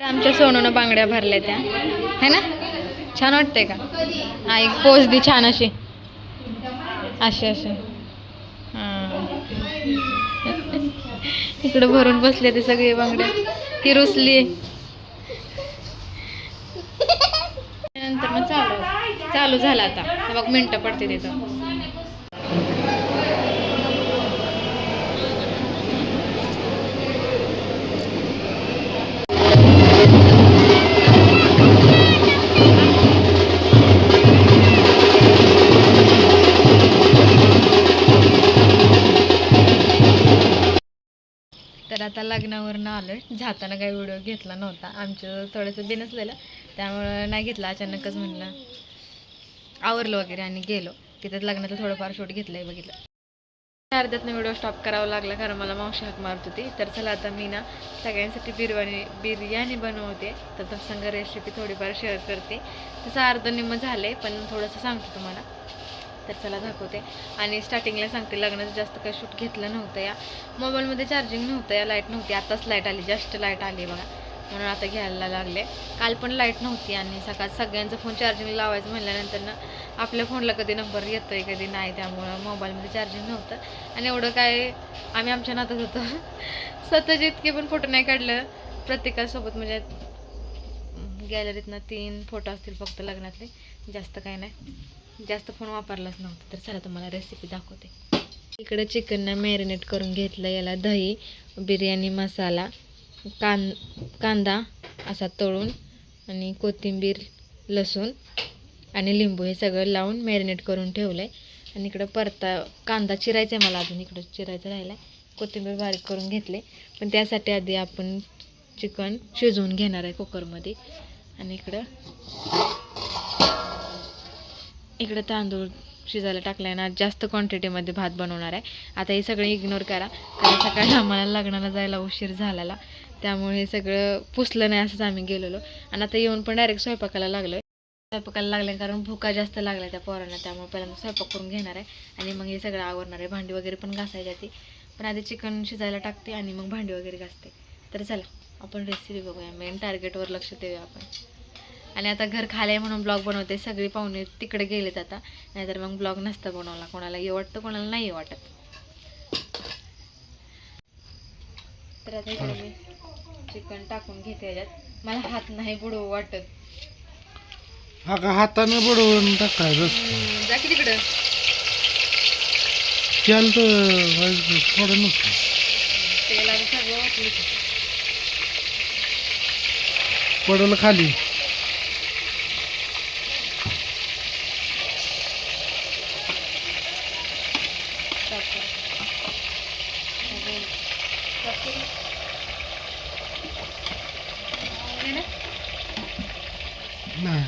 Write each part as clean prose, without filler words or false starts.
आमच्या सोनूनं बांगड्या भरल्या त्या है ना, छान वाटतंय का? हा एक पोज दी छान अशी अशी अशी. हां इकडं भरून बसले ते सगळे बांगड्या. ही रुसली. नंतर मग चालू झालं आता बघ, मिनटं पडते तिथं. तर आता लग्नावरनं आलोय. जाताना काही व्हिडिओ घेतला नव्हता, आमचं थोडंसं बिनसलेलं त्यामुळं नाही घेतला. अचानकच म्हणलं आवरलं वगैरे आणि गेलो. तिथं लग्नाचं थोडंफार शूट घेतलंय, बघितलं. अर्ध्यातनं व्हिडिओ स्टॉप करावा लागला कारण मला मावशी हाक मारत होती. तर चला आता मी ना सगळ्यांसाठी बिर्याणी बनवते, तर तत्संग रेसिपी थोडीफार शेअर करते. तसं अर्ध निम्म झाले पण थोडंसं सांगते तुम्हाला. तर चला दाखवते. आणि स्टार्टिंगला सांगते, लग्नाचं जास्त काही शूट घेतलं नव्हतं. या मोबाईलमध्ये चार्जिंग नव्हतं, या लाईट नव्हती. आताच लाईट आली, जस्ट लाईट आली बघा, म्हणून आता घ्यायला लागले. काल पण लाईट नव्हती आणि सगळ्यांचा फोन चार्जिंग लावायचं म्हणल्यानंतर ना आपल्या फोनला कधी नंबर येतोय कधी नाही, त्यामुळं मोबाईलमध्ये चार्जिंग नव्हतं. आणि एवढं काय आम्ही आमच्या नातच होतो. स्वतःचे इतके पण फोटो नाही काढलं प्रत्येकासोबत, म्हणजे गॅलरीतनं 3 फोटो असतील फक्त लग्नातले, जास्त काय नाही, जास्त फोन वापरलाच नव्हता. तर चला तुम्हाला रेसिपी दाखवते. इकडं चिकनला मॅरिनेट करून घेतलं. याला दही, बिर्याणी मसाला, कांदा असा तळून आणि कोथिंबीर, लसूण आणि लिंबू हे सगळं लावून मॅरिनेट करून ठेवलं आहे. आणि इकडं कांदा चिरायचा आहे मला, अजून इकडं चिरायचं राहिलं आहे. कोथिंबीर बारीक करून घेतले, पण त्यासाठी आधी आपण चिकन शिजवून घेणार आहे कुकरमध्ये. आणि इकडं तांदूळ शिजायला टाकला आहे ना, जास्त क्वांटिटीमध्ये भात बनवणार आहे. आता हे सगळं इग्नोर करा कारण सकाळी आम्हाला लग्नाला जायला उशीर झालेला, त्यामुळे हे सगळं पुसलं नाही असंच आम्ही गेलेलो. आणि आता येऊन पण डायरेक्ट स्वयंपाकाला लागले कारण भुका जास्त लागल्या त्या पोरांना, त्यामुळे पहिल्यांदा स्वयंपाक करून घेणार आहे आणि मग हे सगळं आवरणार आहे. भांडी वगैरे पण घासायची ती, पण आधी चिकन शिजायला टाकते आणि मग भांडी वगैरे घासते. तर चला आपण रेसिपी बघूया, मेन टार्गेटवर लक्ष देऊया आपण. आणि आता घर खाले म्हणून ब्लॉग बनवते. सगळी पाहुणे तिकडे गेलेत आता, नाहीतर मग ब्लॉग नसता बनवला. कोणाला ये वाटतं, कोणाला नाही वाटत. तर आता इकडे मी चिकन टाकून घेते याच्यात. मला हात नाही बुडवू वाटत. हाताने बुडवून टाकायचं जा की तिकडं. तेल तर थोडं नसतं, तेल आणि सगळं वाटलं पडलं खाली. नाही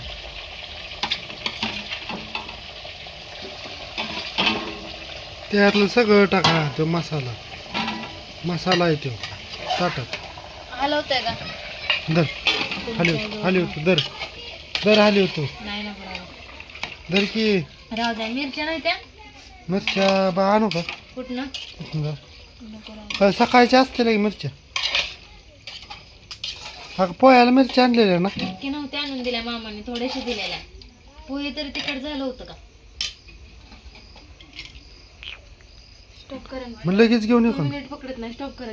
त्यातलं सगळं टाका. तो मसाला आहे तो ताटात. हलवतंय का? दर खाली होतो, दर खाली होतो, नाही ना दर की. राहू द्या. मिरच्या नाही त्या मिरच्या बा आणू का? कुठनं? सकाळच्या असतील की मिरच्या. पोह्याला मिरच्या आणलेल्या ना की नव्हत्या आणून दिल्या मामाने, थोडेसे दिलेल्या. पोहे तरी तिकड झालं होतं का? स्टॉप करा. मग लगेच घेऊन येऊ का? मिनिट पकडत नाही, स्टॉप करा.